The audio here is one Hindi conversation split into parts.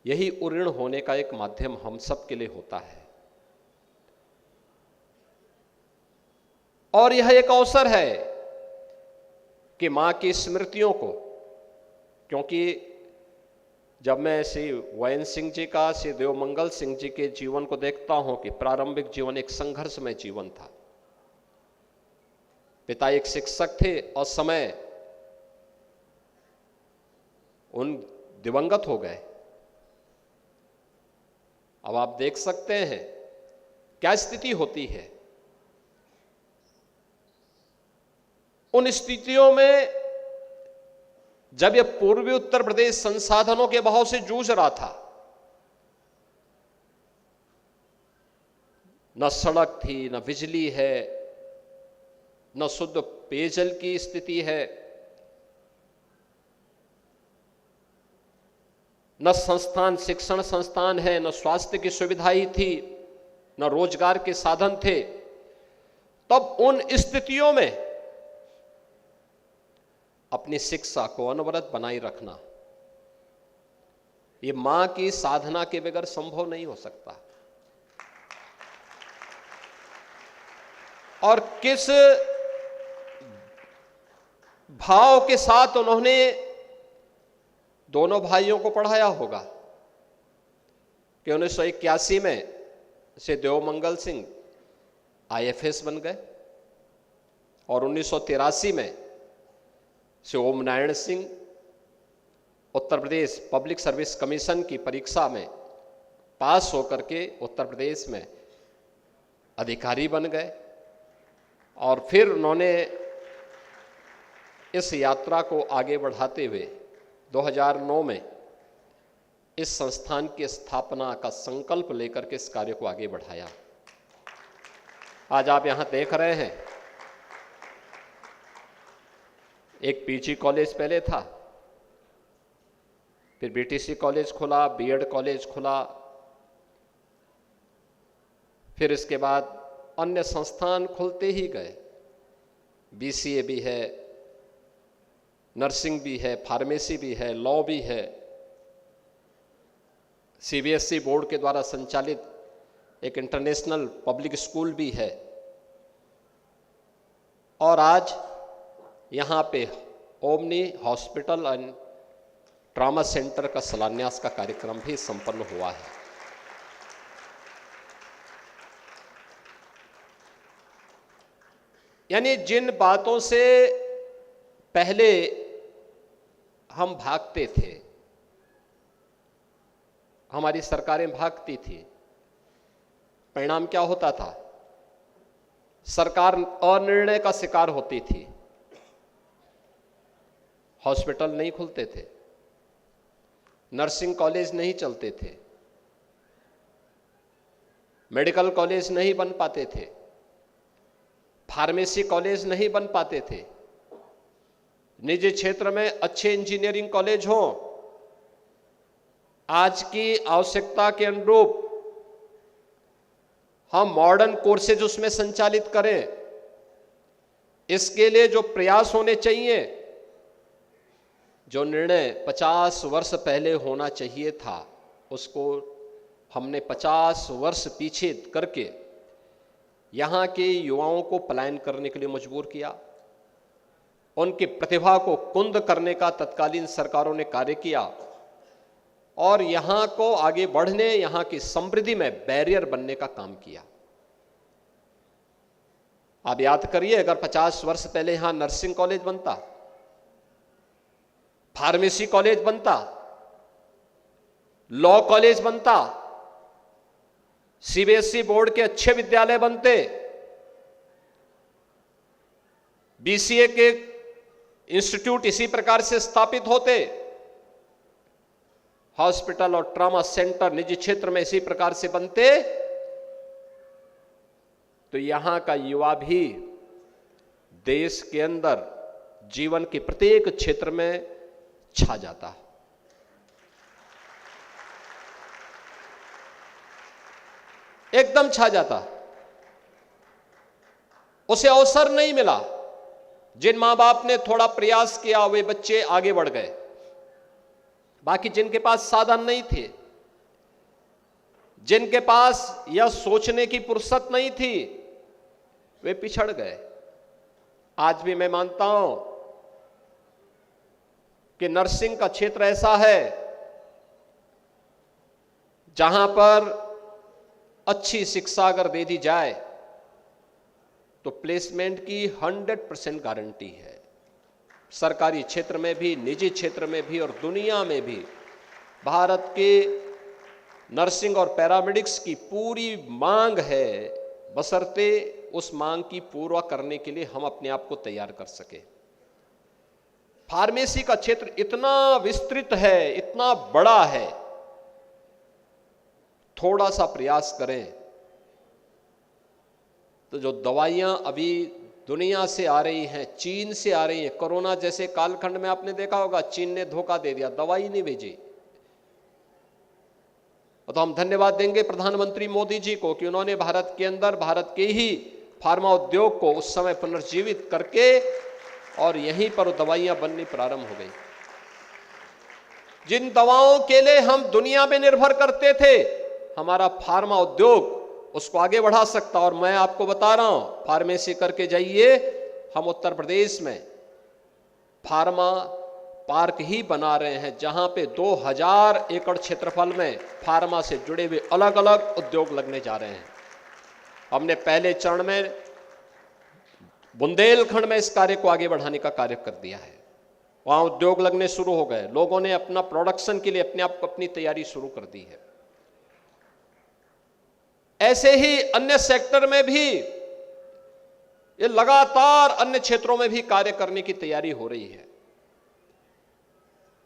यही उऋण होने का एक माध्यम हम सब के लिए होता है। और यह एक अवसर है कि मां की स्मृतियों को, क्योंकि जब मैं श्री वैन सिंह जी का, श्री देवमंगल सिंह जी के जीवन को देखता हूं कि प्रारंभिक जीवन एक संघर्षमय जीवन था। पिता एक शिक्षक थे और समय उन दिवंगत हो गए। अब आप देख सकते हैं क्या स्थिति होती है। उन स्थितियों में जब यह पूर्वी उत्तर प्रदेश संसाधनों के अभाव से जूझ रहा था, न सड़क थी, न बिजली है, न शुद्ध पेयजल की स्थिति है, न संस्थान, शिक्षण संस्थान है, न स्वास्थ्य की सुविधाएं थी, न रोजगार के साधन थे। तब उन स्थितियों में अपनी शिक्षा को अनवरत बनाए रखना, ये मां की साधना के बगैर संभव नहीं हो सकता। और किस भाव के साथ उन्होंने दोनों भाइयों को पढ़ाया होगा कि 1981 में से देवमंगल सिंह आईएफएस बन गए और 1983 में से ओम Narayan Singh Uttar Pradesh public service commission की परीक्षा में पास होकर के उत्तर प्रदेश में अधिकारी बन गए। और फिर उन्होंने इस यात्रा को आगे बढ़ाते हुए 2009 में इस संस्थान की स्थापना का संकल्प लेकर के इस कार्य को आगे बढ़ाया। आज आप यहां देख रहे हैं, एक पीजी कॉलेज पहले था, फिर बीटीसी कॉलेज खुला, बीएड कॉलेज खुला, फिर इसके बाद अन्य संस्थान खुलते ही गए। बीसीए भी है, नर्सिंग भी है, फार्मेसी भी है, लॉ भी है, सीबीएसई बोर्ड के द्वारा संचालित एक इंटरनेशनल पब्लिक स्कूल भी है। और आज यहाँ पे omni hospital and trauma centre का शिलान्यास का कार्यक्रम भी संपन्न हुआ है। यानी जिन बातों से पहले हम भागते थे, हमारी सरकारें भागती थी, परिणाम क्या होता था? सरकार अनिर्णय का शिकार होती थी, हॉस्पिटल नहीं खुलते थे, नर्सिंग कॉलेज नहीं चलते थे, मेडिकल कॉलेज नहीं बन पाते थे, फार्मेसी कॉलेज नहीं बन पाते थे, निजी क्षेत्र में अच्छे इंजीनियरिंग कॉलेज हों, आज की आवश्यकता के अनुरूप हम मॉडर्न कोर्सेज उसमें संचालित करें, इसके लिए जो प्रयास होने चाहिए, जो निर्णय 50 वर्ष पहले होना चाहिए था, उसको हमने 50 वर्ष पीछे करके यहाँ के युवाओं को पलायन करने के लिए मजबूर किया। उनकी प्रतिभा को कुंद करने का तत्कालीन सरकारों ने कार्य किया और यहाँ को आगे बढ़ने, यहाँ की समृद्धि में बैरियर बनने का काम किया। आप याद करिए, अगर 50 वर्ष पहले यहां नर्सिंग कॉलेज बनता, फार्मेसी कॉलेज बनता, लॉ कॉलेज बनता, सीबीएसई बोर्ड के अच्छे विद्यालय बनते, बीसीए के इंस्टीट्यूट इसी प्रकार से स्थापित होते, हॉस्पिटल और ट्रॉमा सेंटर निजी क्षेत्र में इसी प्रकार से बनते, तो यहां का युवा भी देश के अंदर जीवन के प्रत्येक क्षेत्र में छा जाता। एकदम छा जाता। उसे अवसर नहीं मिला। जिन मां बाप ने थोड़ा प्रयास किया वे बच्चे आगे बढ़ गए, बाकी जिनके पास साधन नहीं थे जिनके पास यह सोचने की फुर्सत नहीं थी, वे पिछड़ गए। आज भी मैं मानता हूं कि नर्सिंग का क्षेत्र ऐसा है जहां पर अच्छी शिक्षा अगर दे दी जाए तो प्लेसमेंट की 100% गारंटी है। सरकारी क्षेत्र में भी, निजी क्षेत्र में भी और दुनिया में भी भारत के नर्सिंग और पैरामेडिक्स की पूरी मांग है, बशर्ते उस मांग की पूरा करने के लिए हम अपने आप को तैयार कर सके। फार्मेसी का क्षेत्र इतना विस्तृत है, इतना बड़ा है, थोड़ा सा प्रयास करें तो जो दवाइयां अभी दुनिया से आ रही हैं, चीन से आ रही हैं, कोरोना जैसे कालखंड में आपने देखा होगा चीन ने धोखा दे दिया, दवाई नहीं भेजी। तो हम धन्यवाद देंगे प्रधानमंत्री मोदी जी को कि उन्होंने भारत के अंदर भारत के ही फार्मा उद्योग को उस समय पुनर्जीवित करके और यहीं पर दवाइयां बननी प्रारंभ हो गई। जिन दवाओं के लिए हम दुनिया में निर्भर करते थे, हमारा फार्मा उद्योग उसको आगे बढ़ा सकता। और मैं आपको बता रहा हूं, फार्मेसी करके जाइए, हम उत्तर प्रदेश में फार्मा पार्क ही बना रहे हैं जहां पे 2000 एकड़ क्षेत्रफल में फार्मा से जुड़े हुए अलग अलग उद्योग लगने जा रहे हैं। हमने पहले चरण में बुंदेलखंड में इस कार्य को आगे बढ़ाने का कार्य कर दिया है। वहां उद्योग लगने शुरू हो गए, लोगों ने अपना प्रोडक्शन के लिए अपने आप को अपनी तैयारी शुरू कर दी है। ऐसे ही अन्य सेक्टर में भी ये लगातार अन्य क्षेत्रों में भी कार्य करने की तैयारी हो रही है।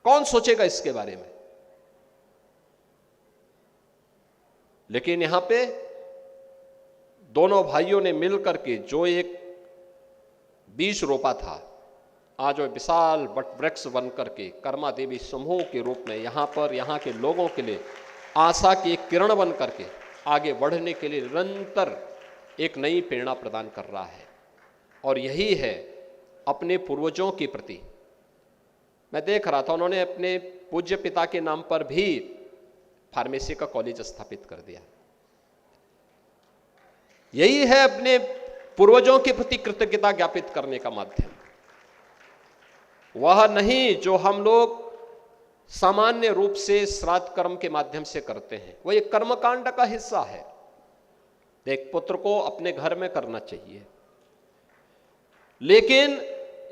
कौन सोचेगा इसके बारे में? लेकिन यहां पे दोनों भाइयों ने मिलकर के जो एक बीज रोपा था, आज वो विशाल वट वृक्ष बनकर के कर्मा देवी समूह के रूप में यहां पर यहां के लोगों के लिए आशा की एक किरण बन करके आगे बढ़ने के लिए निरंतर एक नई प्रेरणा प्रदान कर रहा है। और यही है अपने पूर्वजों के प्रति। मैं देख रहा था, उन्होंने अपने पूज्य पिता के नाम पर भी फार्मेसी का कॉलेज स्थापित कर दिया। यही है अपने पूर्वजों के प्रति कृतज्ञता ज्ञापित करने का माध्यम, वह नहीं जो हम लोग सामान्य रूप से श्राद्ध कर्म के माध्यम से करते हैं। वह एक कर्मकांड का हिस्सा है। एक पुत्र को अपने घर में करना चाहिए, लेकिन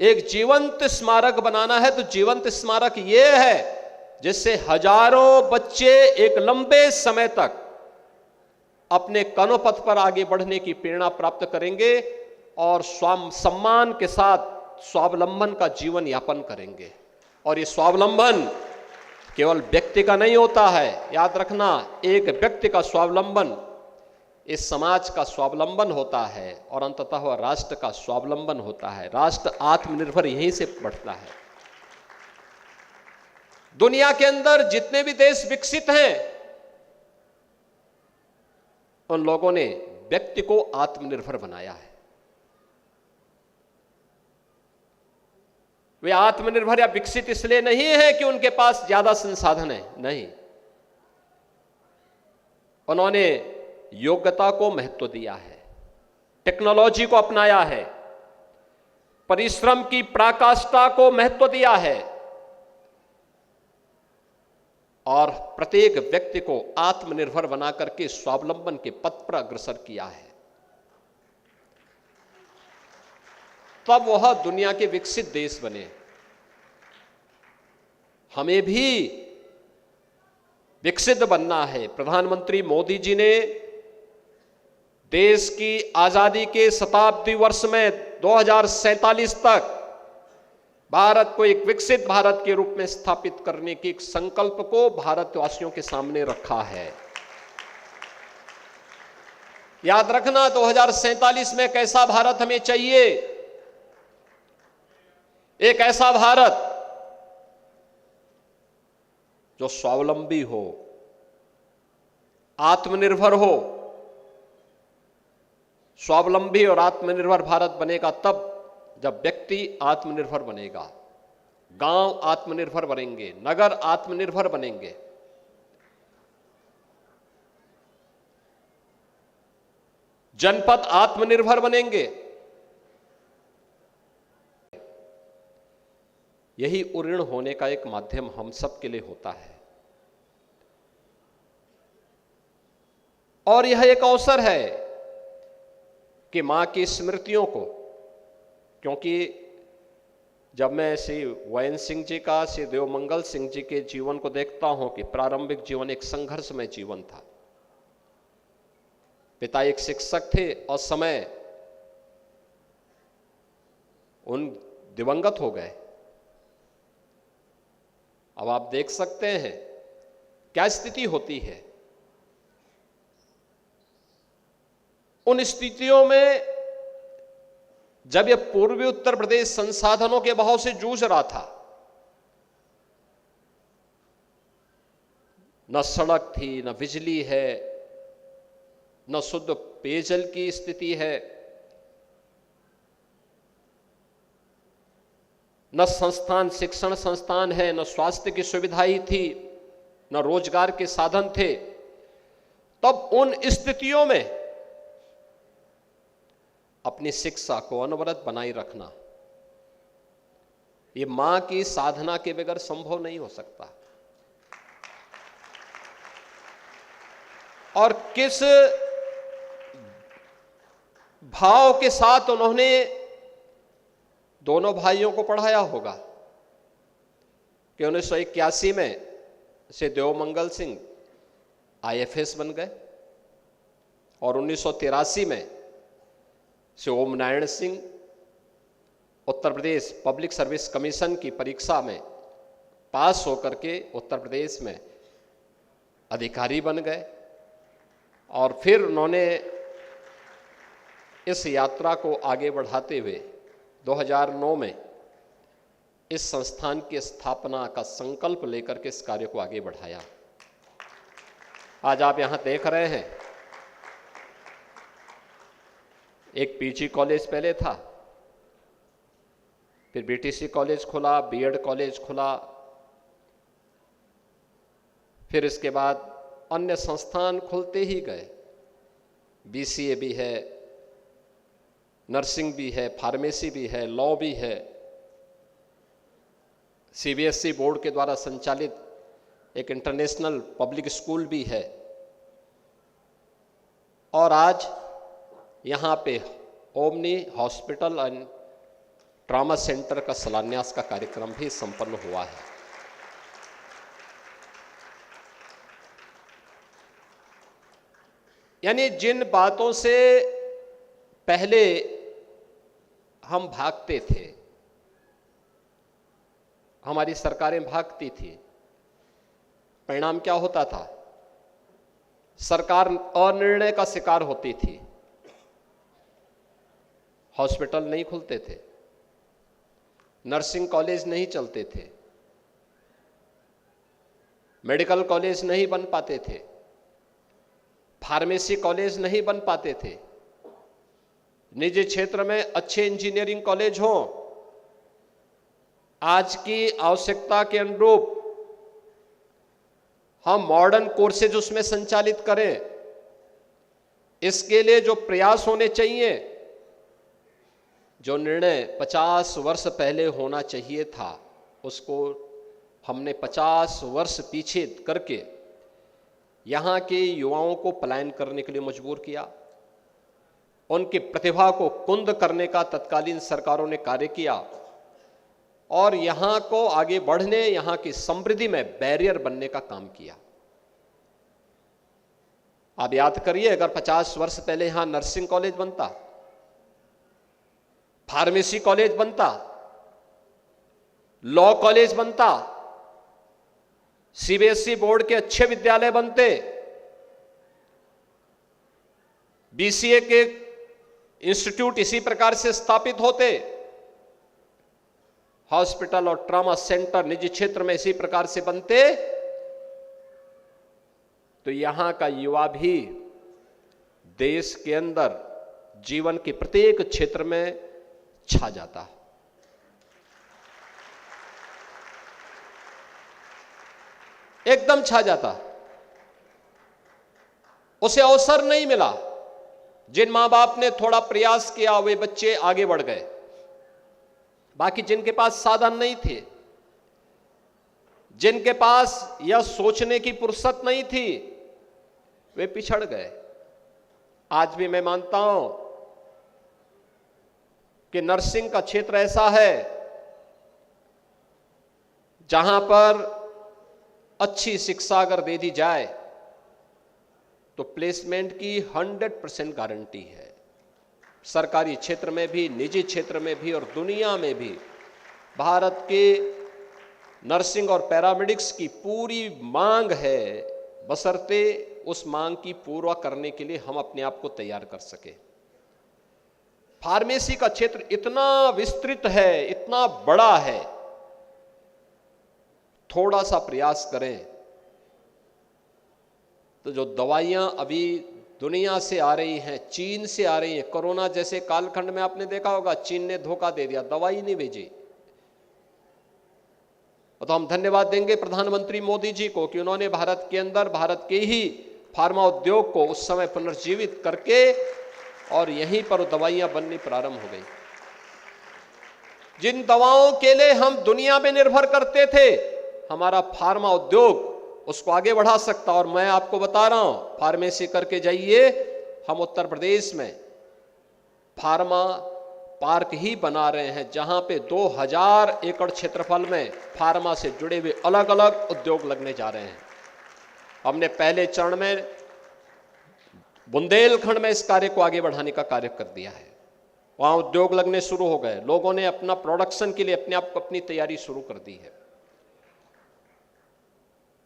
एक जीवंत स्मारक बनाना है तो जीवंत स्मारक यह है जिससे हजारों बच्चे एक लंबे समय तक अपने कर्मपथ पर आगे बढ़ने की प्रेरणा प्राप्त करेंगे और सम्मान के साथ स्वावलंबन का जीवन यापन करेंगे। और ये स्वावलंबन केवल व्यक्ति का नहीं होता है, याद रखना, एक व्यक्ति का स्वावलंबन इस समाज का स्वावलंबन होता है और अंततः वह राष्ट्र का स्वावलंबन होता है। राष्ट्र आत्मनिर्भर यहीं से बढ़ता है। दुनिया के अंदर जितने भी देश विकसित हैं, उन लोगों ने व्यक्ति को आत्मनिर्भर बनाया है। वे आत्मनिर्भर या विकसित इसलिए नहीं है कि उनके पास ज्यादा संसाधन है, नहीं, उन्होंने योग्यता को महत्व दिया है, टेक्नोलॉजी को अपनाया है, परिश्रम की पराकाष्ठा को महत्व दिया है और प्रत्येक व्यक्ति को आत्मनिर्भर बनाकर के स्वावलंबन के पथ पर अग्रसर किया है। तब वह दुनिया के विकसित देश बने। हमें भी विकसित बनना है। प्रधानमंत्री मोदी जी ने देश की आजादी के शताब्दी वर्ष में 2047 तक भारत को एक विकसित भारत के रूप में स्थापित करने के एक संकल्प को भारतवासियों के सामने रखा है। याद रखना, 2047 में कैसा भारत हमें चाहिए? एक ऐसा भारत जो स्वावलंबी हो, आत्मनिर्भर हो। स्वावलंबी और आत्मनिर्भर भारत बनेगा तब जब व्यक्ति आत्मनिर्भर बनेगा, गांव आत्मनिर्भर बनेंगे, नगर आत्मनिर्भर बनेंगे। जनपद आत्मनिर्भर बनेंगे। यही उऋण होने का एक माध्यम हम सब के लिए होता है और यह एक अवसर है कि मां की स्मृतियों को, क्योंकि जब मैं श्री वैन सिंह जी का, श्री देवमंगल सिंह जी के जीवन को देखता हूं कि प्रारंभिक जीवन एक संघर्षमय जीवन था। पिता एक शिक्षक थे और समय उन दिवंगत हो गए। अब आप देख सकते हैं क्या स्थिति होती है। उन स्थितियों में जब यह पूर्वी उत्तर प्रदेश संसाधनों के अभाव से जूझ रहा था, न सड़क थी, न बिजली है, न शुद्ध पेयजल की स्थिति है, न संस्थान, शिक्षण संस्थान है, न स्वास्थ्य की सुविधाएं थी, न रोजगार के साधन थे। तब उन स्थितियों में अपनी शिक्षा को अनवरत बनाए रखना, यह मां की साधना के बगैर संभव नहीं हो सकता। और किस भाव के साथ उन्होंने दोनों भाइयों को पढ़ाया होगा कि 1981 में से देवमंगल सिंह आईएफएस बन गए और 1983 में से ओम Narayan Singh Uttar Pradesh public service commission की परीक्षा में पास होकर के उत्तर प्रदेश में अधिकारी बन गए और फिर उन्होंने इस यात्रा को आगे बढ़ाते हुए 2009 में इस संस्थान की स्थापना का संकल्प लेकर के इस कार्य को आगे बढ़ाया। आज आप यहां देख रहे हैं, एक पीजी कॉलेज पहले था, फिर बीटीसी कॉलेज खुला, बीएड कॉलेज खुला, फिर इसके बाद अन्य संस्थान खुलते ही गए। बीसीए भी है, नर्सिंग भी है, फार्मेसी भी है, लॉ भी है, सीबीएसई बोर्ड के द्वारा संचालित एक इंटरनेशनल पब्लिक स्कूल भी है और आज यहाँ पे omni hospital and trauma centre का शिलान्यास का कार्यक्रम भी संपन्न हुआ है। यानी जिन बातों से पहले हम भागते थे, हमारी सरकारें भागती थी, परिणाम क्या होता था? सरकार अनिर्णय का शिकार होती थी, हॉस्पिटल नहीं खुलते थे, नर्सिंग कॉलेज नहीं चलते थे, मेडिकल कॉलेज नहीं बन पाते थे, फार्मेसी कॉलेज नहीं बन पाते थे, निजी क्षेत्र में अच्छे इंजीनियरिंग कॉलेज हों, आज की आवश्यकता के अनुरूप हम मॉडर्न कोर्सेज उसमें संचालित करें, इसके लिए जो प्रयास होने चाहिए, जो निर्णय 50 वर्ष पहले होना चाहिए था, उसको हमने 50 वर्ष पीछे करके यहाँ के युवाओं को पलायन करने के लिए मजबूर किया। उनकी प्रतिभा को कुंद करने का तत्कालीन सरकारों ने कार्य किया और यहाँ को आगे बढ़ने, यहाँ की समृद्धि में बैरियर बनने का काम किया। आप याद करिए, अगर 50 वर्ष पहले यहां नर्सिंग कॉलेज बनता, फार्मेसी कॉलेज बनता, लॉ कॉलेज बनता, सीबीएसई बोर्ड के अच्छे विद्यालय बनते, बीसीए के इंस्टीट्यूट इसी प्रकार से स्थापित होते, हॉस्पिटल और ट्रॉमा सेंटर निजी क्षेत्र में इसी प्रकार से बनते, तो यहां का युवा भी देश के अंदर जीवन के प्रत्येक क्षेत्र में छा जाता। एकदम छा जाता। उसे अवसर नहीं मिला, जिन मां बाप ने थोड़ा प्रयास किया वे बच्चे आगे बढ़ गए, बाकी जिनके पास साधन नहीं थे, जिनके पास यह सोचने की फुर्सत नहीं थी, वे पिछड़ गए। आज भी मैं मानता हूं कि नर्सिंग का क्षेत्र ऐसा है जहां पर अच्छी शिक्षा अगर दे दी जाए तो प्लेसमेंट की 100% गारंटी है। सरकारी क्षेत्र में भी, निजी क्षेत्र में भी और दुनिया में भी भारत के नर्सिंग और पैरामेडिक्स की पूरी मांग है, बशर्ते उस मांग की पूरा करने के लिए हम अपने आप को तैयार कर सके। फार्मेसी का क्षेत्र इतना विस्तृत है, इतना बड़ा है, थोड़ा सा प्रयास करें तो जो दवाइयां अभी दुनिया से आ रही हैं, चीन से आ रही हैं, कोरोना जैसे कालखंड में आपने देखा होगा चीन ने धोखा दे दिया, दवाई नहीं भेजी। तो हम धन्यवाद देंगे प्रधानमंत्री मोदी जी को कि उन्होंने भारत के अंदर भारत के ही फार्मा उद्योग को उस समय पुनर्जीवित करके और यहीं पर दवाइयां बननी प्रारंभ हो गई। जिन दवाओं के लिए हम दुनिया में निर्भर करते थे, हमारा फार्मा उद्योग उसको आगे बढ़ा सकता। और मैं आपको बता रहा हूं, फार्मेसी करके जाइए, हम उत्तर प्रदेश में फार्मा पार्क ही बना रहे हैं जहां पे 2000 एकड़ क्षेत्रफल में फार्मा से जुड़े हुए अलग अलग उद्योग लगने जा रहे हैं। हमने पहले चरण में बुंदेलखंड में इस कार्य को आगे बढ़ाने का कार्य कर दिया है, वहां उद्योग लगने शुरू हो गए, लोगों ने अपना प्रोडक्शन के लिए अपने आप को अपनी तैयारी शुरू कर दी है।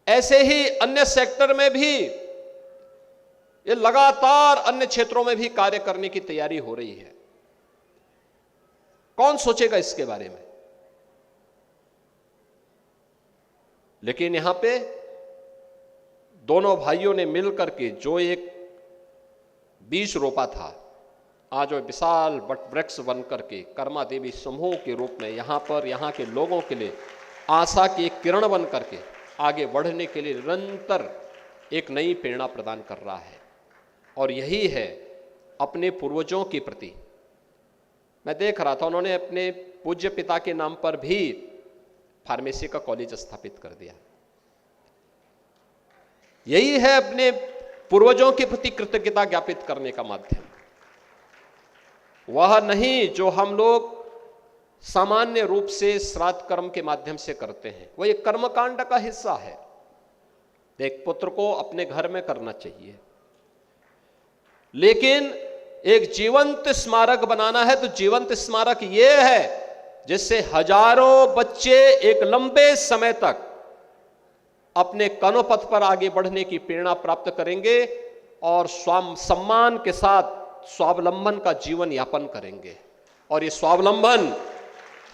ऐसे ही अन्य सेक्टर में भी ये लगातार अन्य क्षेत्रों में भी कार्य करने की तैयारी हो रही है। कौन सोचेगा इसके बारे में? लेकिन यहां पे दोनों भाइयों ने मिलकर के जो एक बीज रोपा था, आज वो विशाल वट वृक्ष बन करके कर्मा देवी समूह के रूप में यहां पर यहां के लोगों के लिए आशा की एक किरण बन करके आगे बढ़ने के लिए निरंतर एक नई प्रेरणा प्रदान कर रहा है। और यही है अपने पूर्वजों के प्रति। मैं देख रहा था उन्होंने अपने पूज्य पिता के नाम पर भी फार्मेसी का कॉलेज स्थापित कर दिया। यही है अपने पूर्वजों के प्रति कृतज्ञता ज्ञापित करने का माध्यम, वह नहीं जो हम लोग सामान्य रूप से श्राद्ध कर्म के माध्यम से करते हैं। वह एक कर्मकांड का हिस्सा है। एक पुत्र को अपने घर में करना चाहिए, लेकिन एक जीवंत स्मारक बनाना है तो जीवंत स्मारक यह है जिससे हजारों बच्चे एक लंबे समय तक अपने कर्मपथ पर आगे बढ़ने की प्रेरणा प्राप्त करेंगे और सम्मान के साथ स्वावलंबन का जीवन यापन करेंगे। और ये स्वावलंबन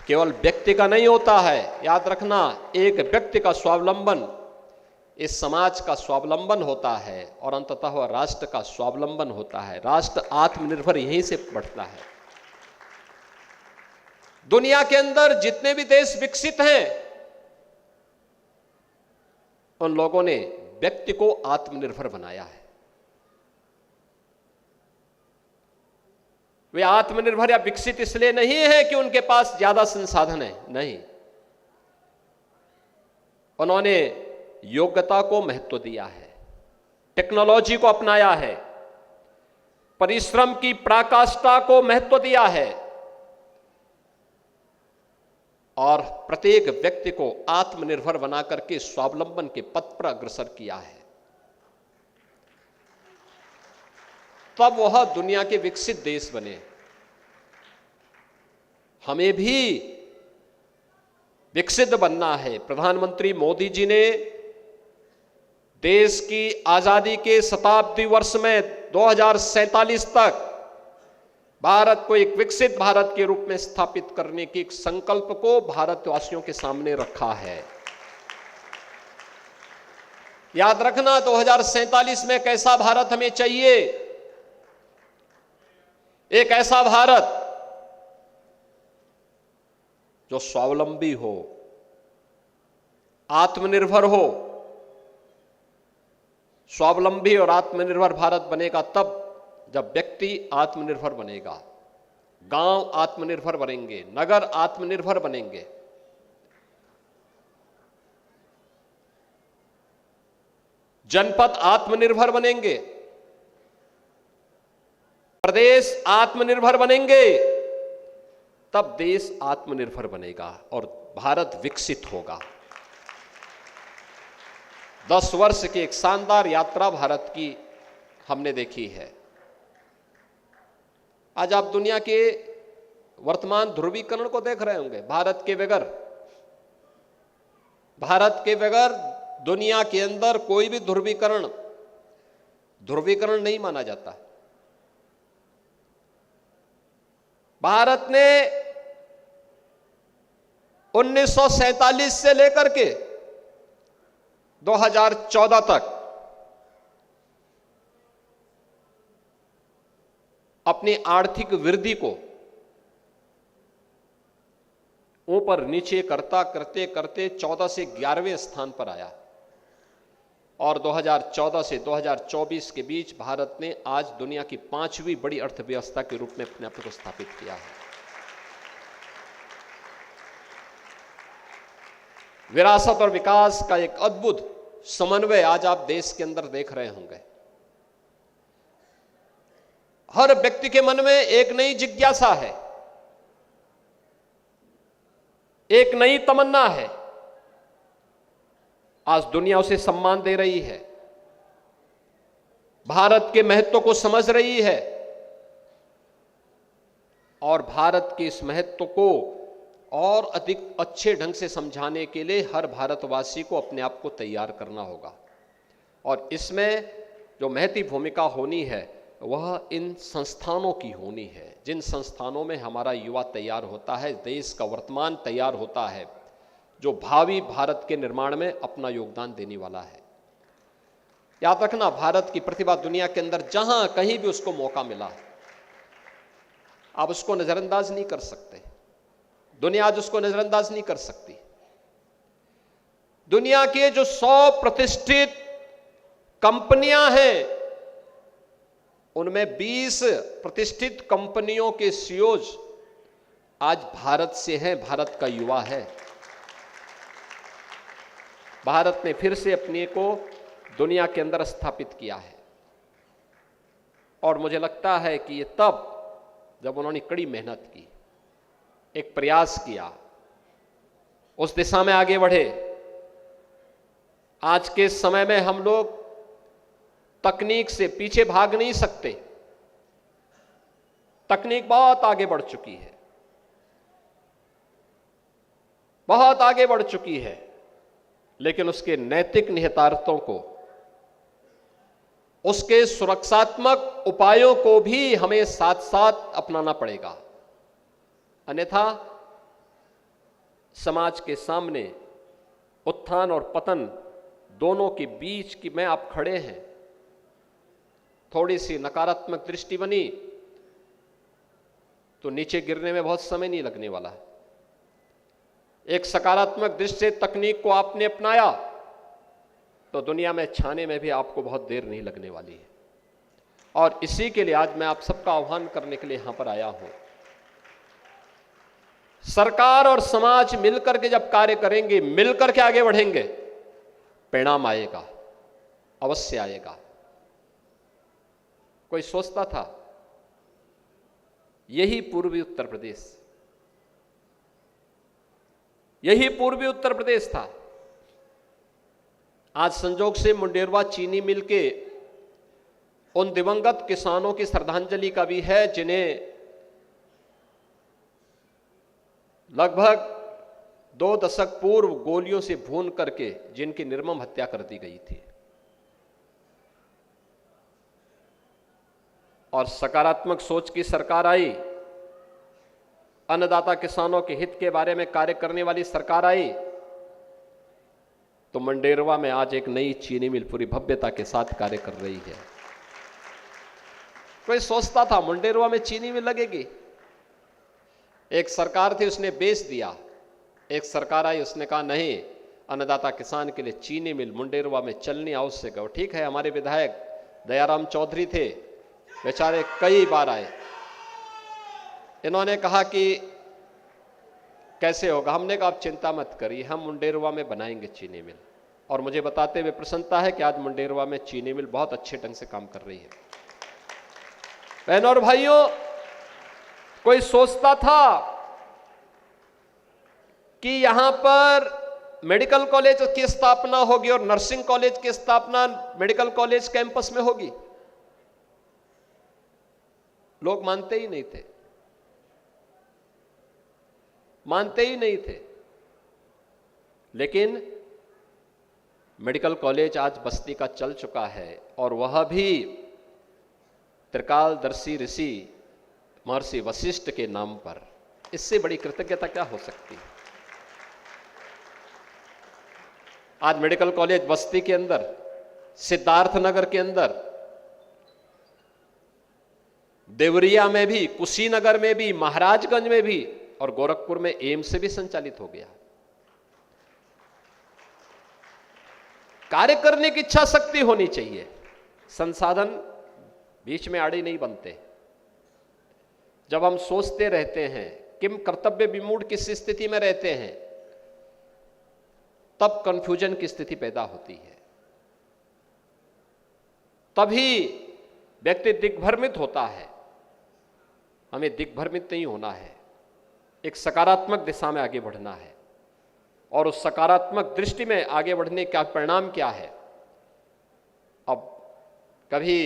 केवल व्यक्ति का नहीं होता है, याद रखना, एक व्यक्ति का स्वावलंबन इस समाज का स्वावलंबन होता है और अंततः वह राष्ट्र का स्वावलंबन होता है। राष्ट्र आत्मनिर्भर यहीं से बढ़ता है। दुनिया के अंदर जितने भी देश विकसित हैं, उन लोगों ने व्यक्ति को आत्मनिर्भर बनाया है। वे आत्मनिर्भर या विकसित इसलिए नहीं है कि उनके पास ज्यादा संसाधन है, नहीं, उन्होंने योग्यता को महत्व दिया है, टेक्नोलॉजी को अपनाया है, परिश्रम की पराकाष्ठा को महत्व दिया है और प्रत्येक व्यक्ति को आत्मनिर्भर बना करके स्वावलंबन के पथ पर अग्रसर किया है। तब वह दुनिया के विकसित देश बने। हमें भी विकसित बनना है। प्रधानमंत्री मोदी जी ने देश की आजादी के शताब्दी वर्ष में 2047 तक भारत को एक विकसित भारत के रूप में स्थापित करने के एक संकल्प को भारतवासियों के सामने रखा है। याद रखना, 2047 में कैसा भारत हमें चाहिए? एक ऐसा भारत जो स्वावलंबी हो, आत्मनिर्भर हो। स्वावलंबी और आत्मनिर्भर भारत बनेगा तब जब व्यक्ति आत्मनिर्भर बनेगा, गांव आत्मनिर्भर बनेंगे, नगर आत्मनिर्भर बनेंगे, जनपद आत्मनिर्भर बनेंगे, प्रदेश आत्मनिर्भर बनेंगे, तब देश आत्मनिर्भर बनेगा और भारत विकसित होगा। 10 वर्ष की एक शानदार यात्रा भारत की हमने देखी है। आज आप दुनिया के वर्तमान ध्रुवीकरण को देख रहे होंगे। भारत के बगैर दुनिया के अंदर कोई भी ध्रुवीकरण नहीं माना जाता। भारत ने 1947 से लेकर के 2014 तक अपनी आर्थिक वृद्धि को ऊपर नीचे करते करते 14 से 11वें स्थान पर आया और 2014 से 2024 के बीच भारत ने आज दुनिया की 5वीं बड़ी अर्थव्यवस्था के रूप में अपने आप को स्थापित किया है। विरासत और विकास का एक अद्भुत समन्वय आज आप देश के अंदर देख रहे होंगे। हर व्यक्ति के मन में एक नई जिज्ञासा है, एक नई तमन्ना है। आज दुनिया उसे सम्मान दे रही है, भारत के महत्व को समझ रही है और भारत के इस महत्व को और अधिक अच्छे ढंग से समझाने के लिए हर भारतवासी को अपने आप को तैयार करना होगा। और इसमें जो महती भूमिका होनी है वह इन संस्थानों की होनी है, जिन संस्थानों में हमारा युवा तैयार होता है, देश का वर्तमान तैयार होता है, जो भावी भारत के निर्माण में अपना योगदान देने वाला है। याद रखना, भारत की प्रतिभा दुनिया के अंदर जहां कहीं भी उसको मौका मिला, आप उसको नजरअंदाज नहीं कर सकते। दुनिया आज उसको नजरअंदाज नहीं कर सकती। दुनिया के जो 100 प्रतिष्ठित कंपनियां हैं, उनमें 20 प्रतिष्ठित कंपनियों के सीईओज आज भारत से हैं, भारत का युवा है। भारत ने फिर से अपने को दुनिया के अंदर स्थापित किया है और मुझे लगता है कि ये तब जब उन्होंने कड़ी मेहनत की, एक प्रयास किया, उस दिशा में आगे बढ़े। आज के समय में हम लोग तकनीक से पीछे भाग नहीं सकते। तकनीक बहुत आगे बढ़ चुकी है, बहुत आगे बढ़ चुकी है, लेकिन उसके नैतिक निहितार्थों को, उसके सुरक्षात्मक उपायों को भी हमें साथ साथ अपनाना पड़ेगा। अन्यथा समाज के सामने उत्थान और पतन दोनों के बीच की में आप खड़े हैं। थोड़ी सी नकारात्मक दृष्टि बनी तो नीचे गिरने में बहुत समय नहीं लगने वाला है। एक सकारात्मक दृष्टि से तकनीक को आपने अपनाया तो दुनिया में छाने में भी आपको बहुत देर नहीं लगने वाली है। और इसी के लिए आज मैं आप सबका आह्वान करने के लिए यहां पर आया हूं। सरकार और समाज मिलकर के जब कार्य करेंगे, मिलकर के आगे बढ़ेंगे, परिणाम आएगा, अवश्य आएगा। कोई सोचता था यही पूर्वी उत्तर प्रदेश था। आज संजोग से मुंडेरवा चीनी मिल के उन दिवंगत किसानों की श्रद्धांजलि का भी है जिन्हें लगभग 2 दशक पूर्व गोलियों से भून करके जिनकी निर्मम हत्या कर दी गई थी। और सकारात्मक सोच की सरकार आई, अन्नदाता किसानों के हित के बारे में कार्य करने वाली सरकार आई, तो मंडेरवा में आज एक नई चीनी मिल पूरी भव्यता के साथ कार्य कर रही है। कोई सोचता था मंडेरवा में चीनी मिल लगेगी? एक सरकार थी, उसने बेच दिया। एक सरकार आई, उसने कहा नहीं, अन्नदाता किसान के लिए चीनी मिल मुंडेरवा में चलनी आवश्यक है। ठीक है, हमारे विधायक दयाराम चौधरी थे, बेचारे कई बार आए। इन्होंने कहा कि कैसे होगा। हमने कहा आप चिंता मत करिए, हम मुंडेरवा में बनाएंगे चीनी मिल। और मुझे बताते हुए प्रसन्नता है कि आज मुंडेरवा में चीनी मिल बहुत अच्छे ढंग से काम कर रही है। बहनों और भाइयों, कोई सोचता था कि यहां पर मेडिकल कॉलेज की स्थापना होगी और नर्सिंग कॉलेज की स्थापना मेडिकल कॉलेज कैंपस में होगी? लोग मानते ही नहीं थे, मानते ही नहीं थे। लेकिन मेडिकल कॉलेज आज बस्ती का चल चुका है, और वह भी त्रिकालदर्शी ऋषि महर्षि वशिष्ठ के नाम पर। इससे बड़ी कृतज्ञता क्या हो सकती है? आज मेडिकल कॉलेज बस्ती के अंदर, सिद्धार्थनगर के अंदर, देवरिया में भी, कुशीनगर में भी, महाराजगंज में भी और गोरखपुर में एम्स से भी संचालित हो गया। कार्य करने की इच्छा शक्ति होनी चाहिए, संसाधन बीच में आड़े नहीं बनते। जब हम सोचते रहते हैं, किम कर्तव्य विमूढ़ किस स्थिति में रहते हैं, तब कंफ्यूजन की स्थिति पैदा होती है, तभी व्यक्ति दिग्भ्रमित होता है। हमें दिग्भ्रमित नहीं होना है, एक सकारात्मक दिशा में आगे बढ़ना है। और उस सकारात्मक दृष्टि में आगे बढ़ने का परिणाम क्या है? अब कभी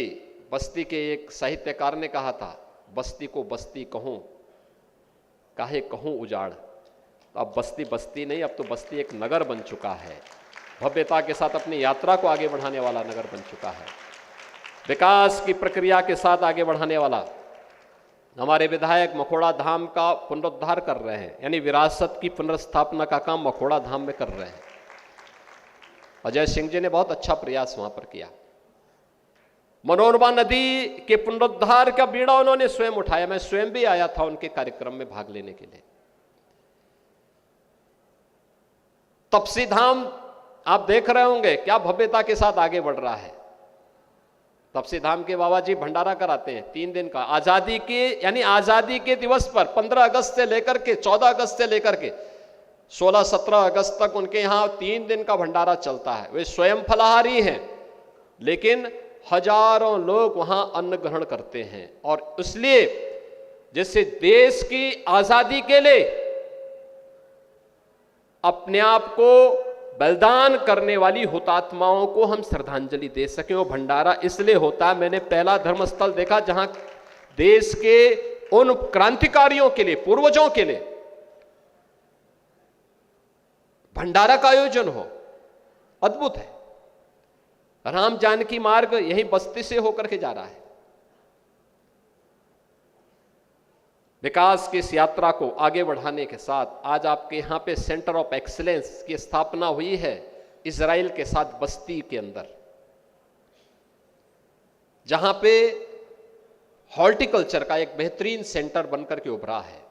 बस्ती के एक साहित्यकार ने कहा था, बस्ती को बस्ती कहूं काहे कहूं उजाड़। तो अब बस्ती बस्ती नहीं, अब तो बस्ती एक नगर बन चुका है, भव्यता के साथ अपनी यात्रा को आगे बढ़ाने वाला नगर बन चुका है, विकास की प्रक्रिया के साथ आगे बढ़ाने वाला। हमारे विधायक मखोड़ा धाम का पुनरुद्धार कर रहे हैं, यानी विरासत की पुनर्स्थापना का काम मखोड़ा धाम में कर रहे हैं। अजय सिंह जी ने बहुत अच्छा प्रयास वहां पर किया। मनोरमा नदी के पुनरुद्धार का बीड़ा उन्होंने स्वयं उठाया। मैं स्वयं भी आया था उनके कार्यक्रम में भाग लेने के लिए। तपसी धाम आप देख रहे होंगे क्या भव्यता के साथ आगे बढ़ रहा है। तपसी धाम के बाबा जी भंडारा कराते हैं 3 दिन का, आजादी के यानी आजादी के दिवस पर 15 अगस्त से लेकर के 14 अगस्त से लेकर के 16-17 अगस्त तक उनके यहां 3 दिन का भंडारा चलता है। वे स्वयं फलाहारी हैं, लेकिन हजारों लोग वहां अन्न ग्रहण करते हैं। और इसलिए जैसे देश की आजादी के लिए अपने आप को बलिदान करने वाली हुतात्माओं को हम श्रद्धांजलि दे सकें, वो भंडारा इसलिए होता है। मैंने पहला धर्मस्थल देखा जहां देश के उन क्रांतिकारियों के लिए, पूर्वजों के लिए भंडारा का आयोजन हो। अद्भुत है। राम जानकी मार्ग यही बस्ती से होकर के जा रहा है। विकास की इस यात्रा को आगे बढ़ाने के साथ आज आपके यहां पे सेंटर ऑफ एक्सीलेंस की स्थापना हुई है इजराइल के साथ बस्ती के अंदर, जहां पे हॉर्टिकल्चर का एक बेहतरीन सेंटर बनकर के उभरा है।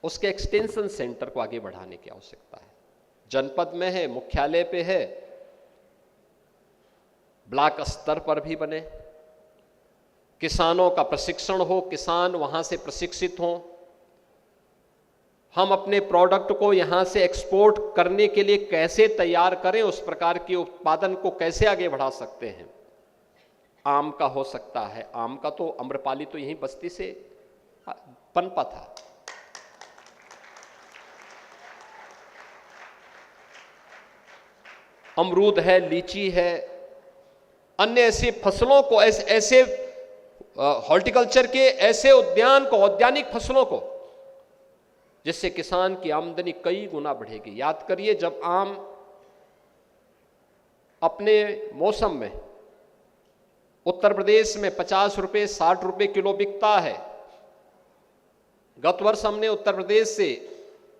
उसके एक्सटेंशन सेंटर को आगे बढ़ाने की आवश्यकता है। जनपद में है, मुख्यालय पे है, ब्लॉक स्तर पर भी बने, किसानों का प्रशिक्षण हो, किसान वहां से प्रशिक्षित हों। हम अपने प्रोडक्ट को यहां से एक्सपोर्ट करने के लिए कैसे तैयार करें, उस प्रकार के उत्पादन को कैसे आगे बढ़ा सकते हैं। आम का हो सकता है, आम का तो अम्रपाली तो यहीं बस्ती से पनपा था। अमरूद है, लीची है, अन्य ऐसी फसलों को, ऐसे हॉर्टिकल्चर के ऐसे उद्यान को, औद्यानिक फसलों को, जिससे किसान की आमदनी कई गुना बढ़ेगी। याद करिए, जब आम अपने मौसम में उत्तर प्रदेश में 50 रुपए 60 रुपए किलो बिकता है। गत वर्ष हमने उत्तर प्रदेश से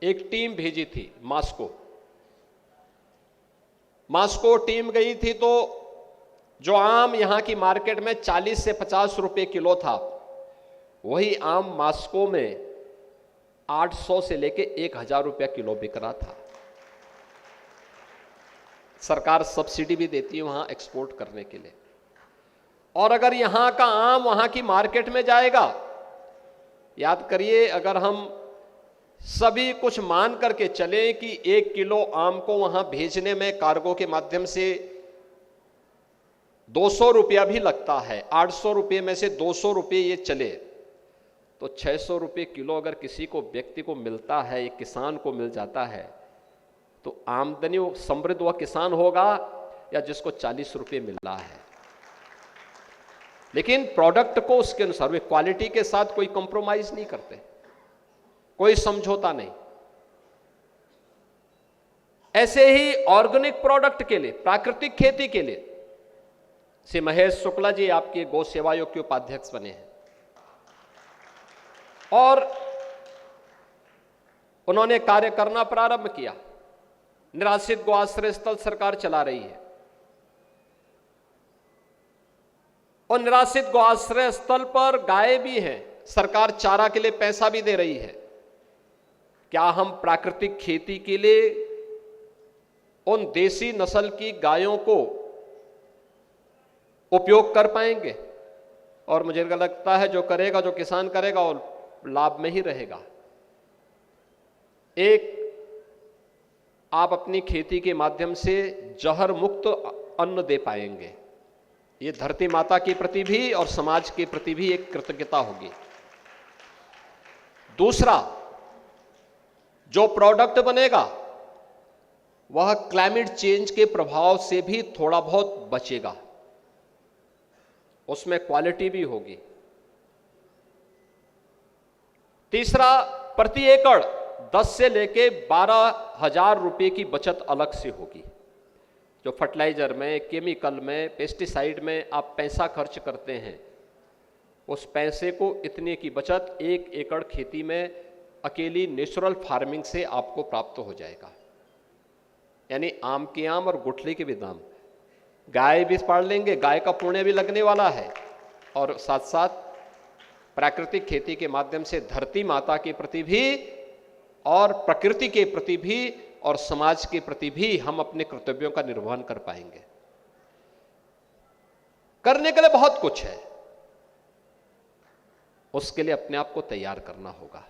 एक टीम भेजी थी मास्को टीम गई थी, तो जो आम यहां की मार्केट में 40 से 50 रुपए किलो था, वही आम मास्को में 800 से लेके 1000 रुपया किलो बिक रहा था। सरकार सब्सिडी भी देती है वहां एक्सपोर्ट करने के लिए। और अगर यहां का आम वहां की मार्केट में जाएगा, याद करिए, अगर हम सभी कुछ मान करके चलें कि 1 किलो आम को वहां भेजने में कार्गो के माध्यम से 200 रुपया भी लगता है, 800 रुपये में से 200 रुपये ये चले, तो 600 रुपये किलो अगर किसी को, व्यक्ति को मिलता है, एक किसान को मिल जाता है, तो आमदनी समृद्ध वह किसान होगा या जिसको 40 रुपये मिल रहा है। लेकिन प्रोडक्ट को उसके अनुसार, वे क्वालिटी के साथ कोई कंप्रोमाइज नहीं करते, कोई समझौता नहीं। ऐसे ही ऑर्गेनिक प्रोडक्ट के लिए, प्राकृतिक खेती के लिए श्री महेश शुक्ला जी आपके गौ सेवा आयोग के उपाध्यक्ष बने हैं और उन्होंने कार्य करना प्रारंभ किया। निराश्रित गौ आश्रय स्थल सरकार चला रही है और निराश्रित गौ आश्रय स्थल पर गाय भी हैं, सरकार चारा के लिए पैसा भी दे रही है। क्या हम प्राकृतिक खेती के लिए उन देसी नस्ल की गायों को उपयोग कर पाएंगे? और मुझे लगता है जो करेगा, जो किसान करेगा, वो लाभ में ही रहेगा। एक, आप अपनी खेती के माध्यम से जहर मुक्त अन्न दे पाएंगे। ये धरती माता के प्रति भी और समाज के प्रति भी एक कृतज्ञता होगी। दूसरा, जो प्रोडक्ट बनेगा वह क्लाइमेट चेंज के प्रभाव से भी थोड़ा बहुत बचेगा, उसमें क्वालिटी भी होगी। तीसरा, प्रति एकड़ 10 से लेके 12,000 रुपए की बचत अलग से होगी। जो फर्टिलाइजर में, केमिकल में, पेस्टिसाइड में आप पैसा खर्च करते हैं, उस पैसे को इतने की बचत 1 एकड़ खेती में अकेली नेचुरल फार्मिंग से आपको प्राप्त हो जाएगा। यानी आम के आम और गुठली के भी दाम। गाय भी पाल लेंगे, गाय का पुण्य भी लगने वाला है, और साथ साथ प्राकृतिक खेती के माध्यम से धरती माता के प्रति भी और प्रकृति के प्रति भी और समाज के प्रति भी हम अपने कर्तव्यों का निर्वहन कर पाएंगे। करने के लिए बहुत कुछ है, उसके लिए अपने आप को तैयार करना होगा।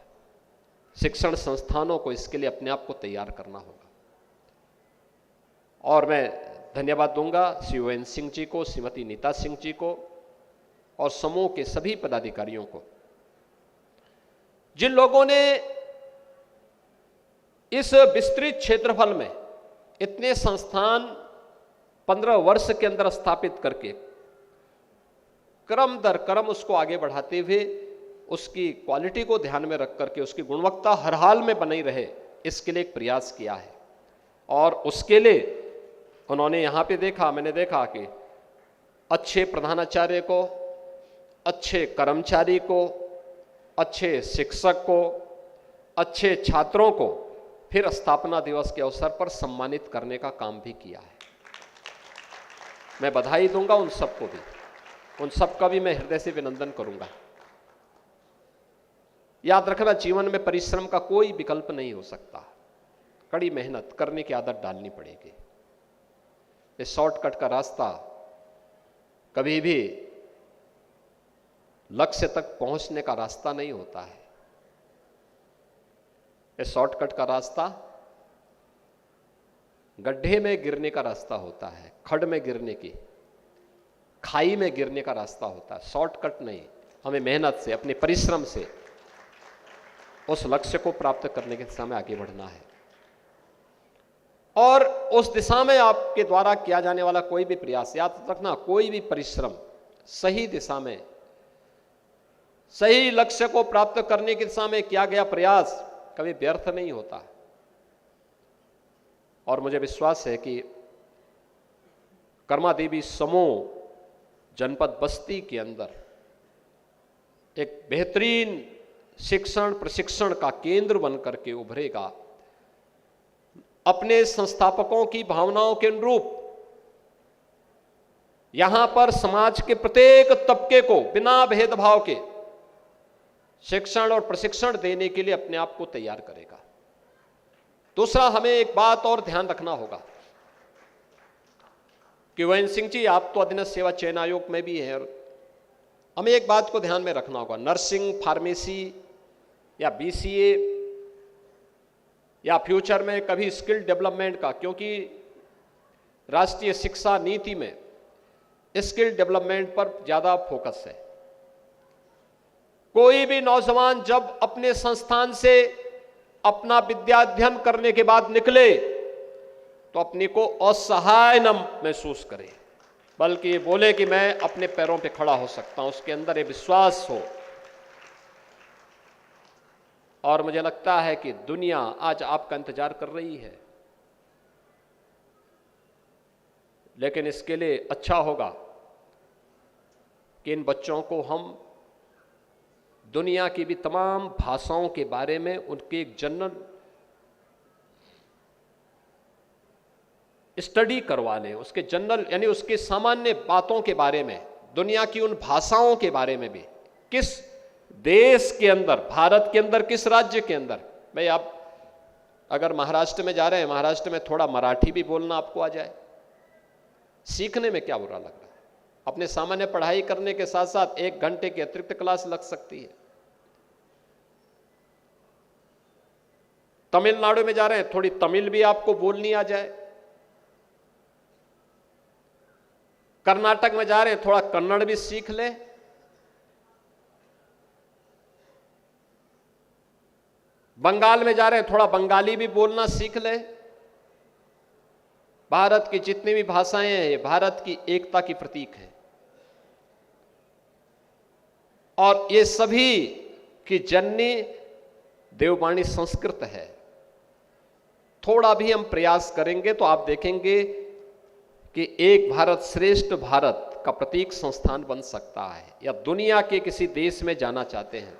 शिक्षण संस्थानों को इसके लिए अपने आप को तैयार करना होगा। और मैं धन्यवाद दूंगा श्री ओएन सिंह जी को, श्रीमती नीता सिंह जी को और समूह के सभी पदाधिकारियों को, जिन लोगों ने इस विस्तृत क्षेत्रफल में इतने संस्थान 15 वर्ष के अंदर स्थापित करके क्रम दर क्रम उसको आगे बढ़ाते हुए उसकी क्वालिटी को ध्यान में रख करके उसकी गुणवत्ता हर हाल में बनी रहे, इसके लिए एक प्रयास किया है। और उसके लिए उन्होंने यहाँ पे देखा, मैंने देखा कि अच्छे प्रधानाचार्य को, अच्छे कर्मचारी को, अच्छे शिक्षक को, अच्छे छात्रों को फिर स्थापना दिवस के अवसर पर सम्मानित करने का काम भी किया है। मैं बधाई दूंगा उन सबको भी, उन सबका भी मैं हृदय से अभिनंदन करूंगा। याद रखना, जीवन में परिश्रम का कोई विकल्प नहीं हो सकता, कड़ी मेहनत करने की आदत डालनी पड़ेगी। इस शॉर्टकट का रास्ता कभी भी लक्ष्य तक पहुंचने का रास्ता नहीं होता है। इस शॉर्टकट का रास्ता गड्ढे में गिरने का रास्ता होता है, खड्ड में गिरने की, खाई में गिरने का रास्ता होता है। शॉर्टकट नहीं, हमें मेहनत से, अपने परिश्रम से उस लक्ष्य को प्राप्त करने के दिशा में आगे बढ़ना है। और उस दिशा में आपके द्वारा किया जाने वाला कोई भी प्रयास, याद रखना, कोई भी परिश्रम सही दिशा में, सही लक्ष्य को प्राप्त करने की दिशा में किया गया प्रयास कभी व्यर्थ नहीं होता। और मुझे विश्वास है कि कर्मा देवी समूह जनपद बस्ती के अंदर एक बेहतरीन शिक्षण प्रशिक्षण का केंद्र बनकर के उभरेगा। अपने संस्थापकों की भावनाओं के अनुरूप यहां पर समाज के प्रत्येक तबके को बिना भेदभाव के शिक्षण और प्रशिक्षण देने के लिए अपने आप को तैयार करेगा। दूसरा, हमें एक बात और ध्यान रखना होगा कि गोविंद सिंह जी आप तो अधीनस्थ सेवा चयन आयोग में भी हैं, और हमें एक बात को ध्यान में रखना होगा, नर्सिंग, फार्मेसी या बीसीए या फ्यूचर में कभी स्किल डेवलपमेंट का, क्योंकि राष्ट्रीय शिक्षा नीति में स्किल डेवलपमेंट पर ज्यादा फोकस है। कोई भी नौजवान जब अपने संस्थान से अपना विद्याध्ययन करने के बाद निकले तो अपने को असहाय न महसूस करे, बल्कि ये बोले कि मैं अपने पैरों पे खड़ा हो सकता हूं, उसके अंदर ये विश्वास हो। और मुझे लगता है कि दुनिया आज आपका इंतजार कर रही है, लेकिन इसके लिए अच्छा होगा कि इन बच्चों को हम दुनिया की भी तमाम भाषाओं के बारे में उनके एक जनरल स्टडी करवा लें, उसके जनरल यानी उसके सामान्य बातों के बारे में, दुनिया की उन भाषाओं के बारे में भी, किस देश के अंदर, भारत के अंदर, किस राज्य के अंदर। भाई आप अगर महाराष्ट्र में जा रहे हैं, महाराष्ट्र में थोड़ा मराठी भी बोलना आपको आ जाए, सीखने में क्या बुरा लग रहा है। अपने सामान्य पढ़ाई करने के साथ साथ 1 घंटे की अतिरिक्त क्लास लग सकती है। तमिलनाडु में जा रहे हैं, थोड़ी तमिल भी आपको बोलनी आ जाए। कर्नाटक में जा रहे हैं, थोड़ा कन्नड़ भी सीख ले। बंगाल में जा रहे हैं, थोड़ा बंगाली भी बोलना सीख ले। भारत की जितनी भी भाषाएं हैं, ये भारत की एकता की प्रतीक है, और ये सभी की जननी देववाणी संस्कृत है। थोड़ा भी हम प्रयास करेंगे तो आप देखेंगे कि एक भारत श्रेष्ठ भारत का प्रतीक संस्थान बन सकता है। या दुनिया के किसी देश में जाना चाहते हैं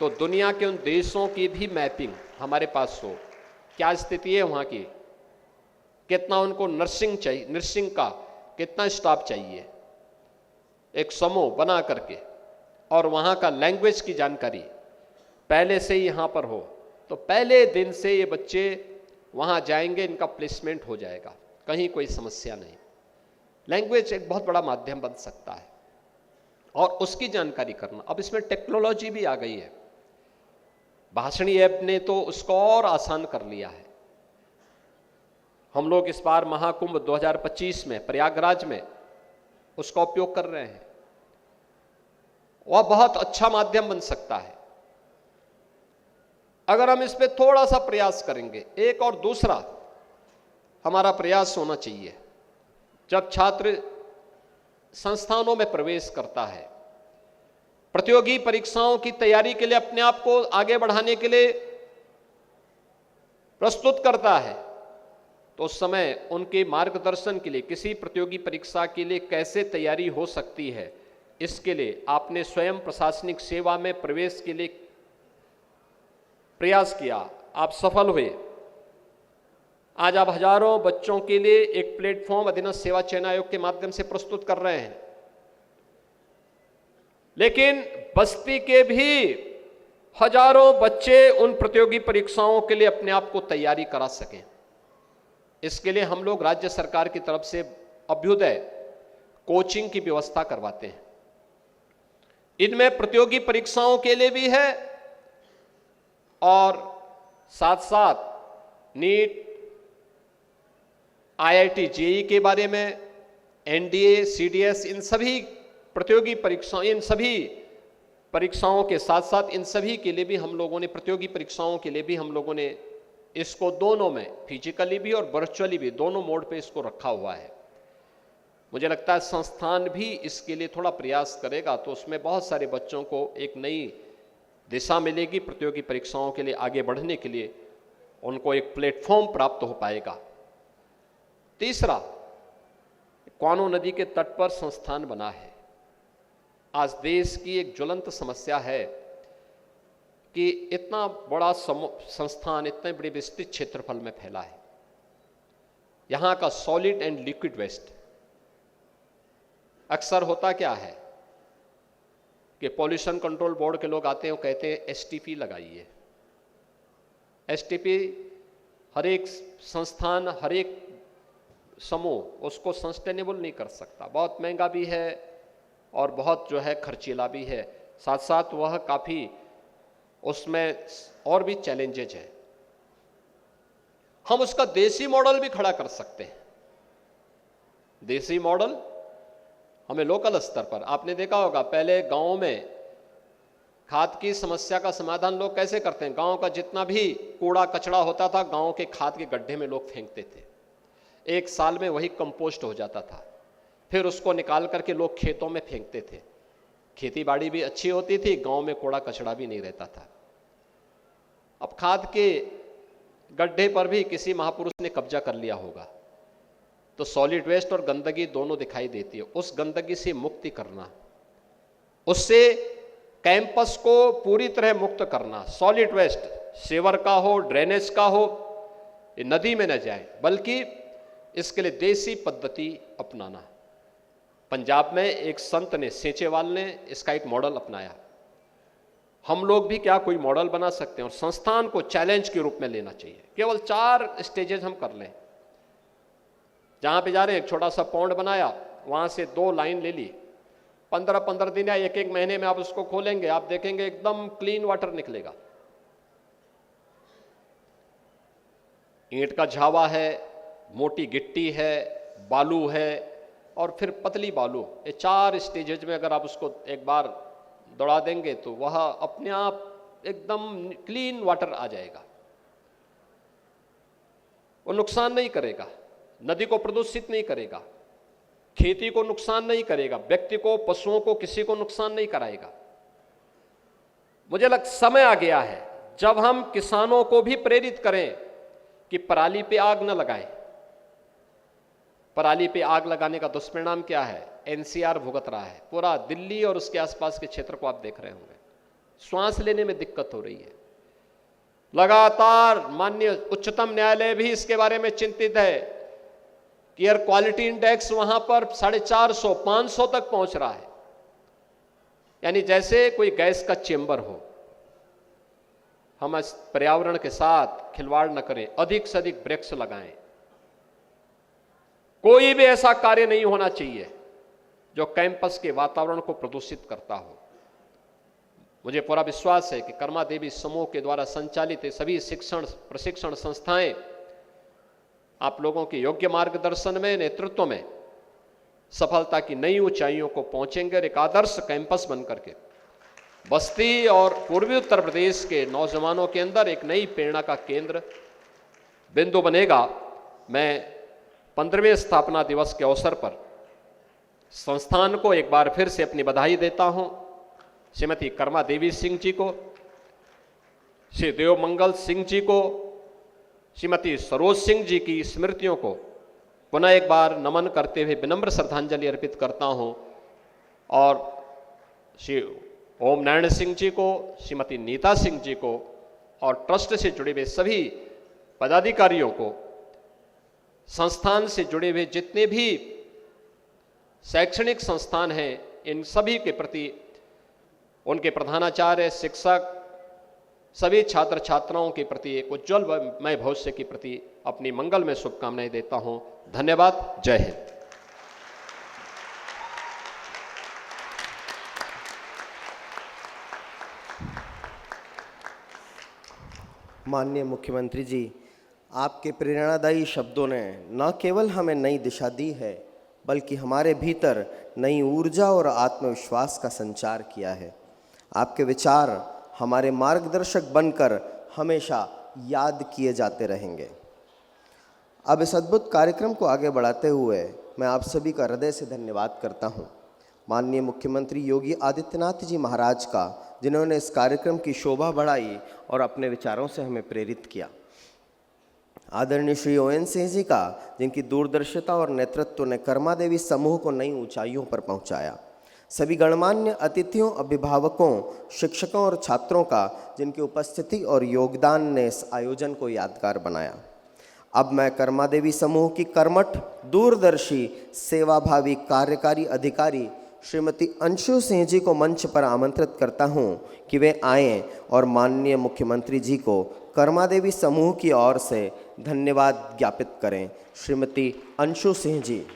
तो दुनिया के उन देशों की भी मैपिंग हमारे पास हो, क्या स्थिति है वहां की, कितना उनको नर्सिंग चाहिए, नर्सिंग का कितना स्टाफ चाहिए, एक समूह बना करके, और वहां का लैंग्वेज की जानकारी पहले से ही यहां पर हो, तो पहले दिन से ये बच्चे वहां जाएंगे, इनका प्लेसमेंट हो जाएगा, कहीं कोई समस्या नहीं। लैंग्वेज एक बहुत बड़ा माध्यम बन सकता है, और उसकी जानकारी करना। अब इसमें टेक्नोलॉजी भी आ गई है, भाषणी ऐप ने तो उसको और आसान कर लिया है। हम लोग इस बार महाकुंभ 2025 में प्रयागराज में उसका उपयोग कर रहे हैं, वह बहुत अच्छा माध्यम बन सकता है अगर हम इस पे थोड़ा सा प्रयास करेंगे। एक और दूसरा हमारा प्रयास होना चाहिए, जब छात्र संस्थानों में प्रवेश करता है, प्रतियोगी परीक्षाओं की तैयारी के लिए अपने आप को आगे बढ़ाने के लिए प्रस्तुत करता है, तो उस समय उनके मार्गदर्शन के लिए किसी प्रतियोगी परीक्षा के लिए कैसे तैयारी हो सकती है, इसके लिए आपने स्वयं प्रशासनिक सेवा में प्रवेश के लिए प्रयास किया, आप सफल हुए। आज आप हजारों बच्चों के लिए एक प्लेटफॉर्म अधीनस्थ सेवा चयन आयोग के माध्यम से प्रस्तुत कर रहे हैं, लेकिन बस्ती के भी हजारों बच्चे उन प्रतियोगी परीक्षाओं के लिए अपने आप को तैयारी करा सकें। इसके लिए हम लोग राज्य सरकार की तरफ से अभ्युदय कोचिंग की व्यवस्था करवाते हैं। इनमें प्रतियोगी परीक्षाओं के लिए भी है और साथ साथ नीट, आईआईटी, जेईई के बारे में, एनडीए, सीडीएस, इन सभी प्रतियोगी परीक्षाओं, इन सभी परीक्षाओं के साथ साथ इन सभी के लिए भी हम लोगों ने, प्रतियोगी परीक्षाओं के लिए भी हम लोगों ने इसको दोनों में, फिजिकली भी और वर्चुअली भी, दोनों मोड पे इसको रखा हुआ है। मुझे लगता है संस्थान भी इसके लिए थोड़ा प्रयास करेगा तो उसमें बहुत सारे बच्चों को एक नई दिशा मिलेगी, प्रतियोगी परीक्षाओं के लिए आगे बढ़ने के लिए उनको एक प्लेटफॉर्म प्राप्त हो पाएगा। तीसरा, क्वानो नदी के तट पर संस्थान बना है। आज देश की एक ज्वलंत समस्या है कि इतना बड़ा संस्थान इतने बड़े विस्तृत क्षेत्रफल में फैला है। यहां का सॉलिड एंड लिक्विड वेस्ट, अक्सर होता क्या है कि पॉल्यूशन कंट्रोल बोर्ड के लोग आते हैं, वो कहते हैं एसटीपी लगाइए। एसटीपी हर एक संस्थान, हर एक समूह उसको सस्टेनेबल नहीं कर सकता, बहुत महंगा भी है और बहुत जो है खर्चीला भी है, साथ साथ वह काफ़ी उसमें और भी चैलेंजेज है। हम उसका देसी मॉडल भी खड़ा कर सकते हैं। देसी मॉडल हमें लोकल स्तर पर, आपने देखा होगा पहले गांव में खाद की समस्या का समाधान लोग कैसे करते हैं, गांव का जितना भी कूड़ा कचरा होता था गांव के खाद के गड्ढे में लोग फेंकते थे, एक साल में वही कंपोस्ट हो जाता था, फिर उसको निकाल करके लोग खेतों में फेंकते थे, खेती बाड़ी भी अच्छी होती थी, गांव में कूड़ा कचरा भी नहीं रहता था। अब खाद के गड्ढे पर भी किसी महापुरुष ने कब्जा कर लिया होगा, तो सॉलिड वेस्ट और गंदगी दोनों दिखाई देती है। उस गंदगी से मुक्ति करना, उससे कैंपस को पूरी तरह मुक्त करना, सॉलिड वेस्ट सेवर का हो, ड्रेनेज का हो, ये नदी में न जाए, बल्कि इसके लिए देसी पद्धति अपनाना। पंजाब में एक संत ने, सेचेवाल ने इसका एक मॉडल अपनाया। हम लोग भी क्या कोई मॉडल बना सकते हैं और संस्थान को चैलेंज के रूप में लेना चाहिए। केवल 4 स्टेजेस हम कर लें, जहां पे जा रहे हैं एक छोटा सा पौंड बनाया, वहां से 2 लाइन ले ली, 15-15 दिन या 1-1 महीने में आप उसको खोलेंगे, आप देखेंगे एकदम क्लीन वाटर निकलेगा। ईंट का झावा है, मोटी गिट्टी है, बालू है और फिर पतली बालू, ये 4 स्टेजेज में अगर आप उसको एक बार दौड़ा देंगे तो वह अपने आप एकदम क्लीन वाटर आ जाएगा। वो नुकसान नहीं करेगा, नदी को प्रदूषित नहीं करेगा, खेती को नुकसान नहीं करेगा, व्यक्ति को, पशुओं को, किसी को नुकसान नहीं कराएगा। मुझे समय आ गया है जब हम किसानों को भी प्रेरित करें कि पराली पे आग न लगाएं। पराली पे आग लगाने का दुष्परिणाम क्या है, एनसीआर भुगत रहा है। पूरा दिल्ली और उसके आसपास के क्षेत्र को आप देख रहे होंगे, श्वास लेने में दिक्कत हो रही है। लगातार माननीय उच्चतम न्यायालय भी इसके बारे में चिंतित है कि एयर क्वालिटी इंडेक्स वहां पर 450-500 तक पहुंच रहा है, यानी जैसे कोई गैस का चेंबर हो। हम इस पर्यावरण के साथ खिलवाड़ न करें, अधिक से अधिक वृक्ष लगाएं। कोई भी ऐसा कार्य नहीं होना चाहिए जो कैंपस के वातावरण को प्रदूषित करता हो। मुझे पूरा विश्वास है कि कर्मा देवी समूह के द्वारा संचालित सभी शिक्षण प्रशिक्षण संस्थाएं आप लोगों के योग्य मार्गदर्शन में, नेतृत्व में सफलता की नई ऊंचाइयों को पहुंचेंगे और एक आदर्श कैंपस बनकर के बस्ती और पूर्वी उत्तर प्रदेश के नौजवानों के अंदर एक नई प्रेरणा का केंद्र बिंदु बनेगा। मैं 15वें स्थापना दिवस के अवसर पर संस्थान को एक बार फिर से अपनी बधाई देता हूं। श्रीमती कर्मा देवी सिंह जी को, श्री देवमंगल सिंह जी को, श्रीमती सरोज सिंह जी की स्मृतियों को पुनः एक बार नमन करते हुए विनम्र श्रद्धांजलि अर्पित करता हूं और श्री ओम नारायण सिंह जी को, श्रीमती नीता सिंह जी को और ट्रस्ट से जुड़े हुए सभी पदाधिकारियों को, संस्थान से जुड़े हुए जितने भी शैक्षणिक संस्थान हैं, इन सभी के प्रति, उनके प्रधानाचार्य, शिक्षक, सभी छात्र छात्राओं के प्रति एक उज्ज्वलमय भविष्य के प्रति अपनी मंगल में शुभकामनाएं देता हूं। धन्यवाद। जय हिंद। माननीय मुख्यमंत्री जी, आपके प्रेरणादायी शब्दों ने न केवल हमें नई दिशा दी है, बल्कि हमारे भीतर नई ऊर्जा और आत्मविश्वास का संचार किया है। आपके विचार हमारे मार्गदर्शक बनकर हमेशा याद किए जाते रहेंगे। अब इस अद्भुत कार्यक्रम को आगे बढ़ाते हुए मैं आप सभी का हृदय से धन्यवाद करता हूं। माननीय मुख्यमंत्री योगी आदित्यनाथ जी महाराज का, जिन्होंने इस कार्यक्रम की शोभा बढ़ाई और अपने विचारों से हमें प्रेरित किया। आदरणीय श्री ON सिंह जी का, जिनकी दूरदर्शिता और नेतृत्व ने कर्मा देवी समूह को नई ऊंचाइयों पर पहुंचाया। सभी गणमान्य अतिथियों, अभिभावकों, शिक्षकों और छात्रों का, जिनकी उपस्थिति और योगदान ने इस आयोजन को यादगार बनाया। अब मैं कर्मा देवी समूह की कर्मठ, दूरदर्शी, सेवाभावी कार्यकारी अधिकारी श्रीमती अंशु सिंह जी को मंच पर आमंत्रित करता हूं कि वे आएं और माननीय मुख्यमंत्री जी को कर्मादेवी समूह की ओर से धन्यवाद ज्ञापित करें। श्रीमती अंशु सिंह जी।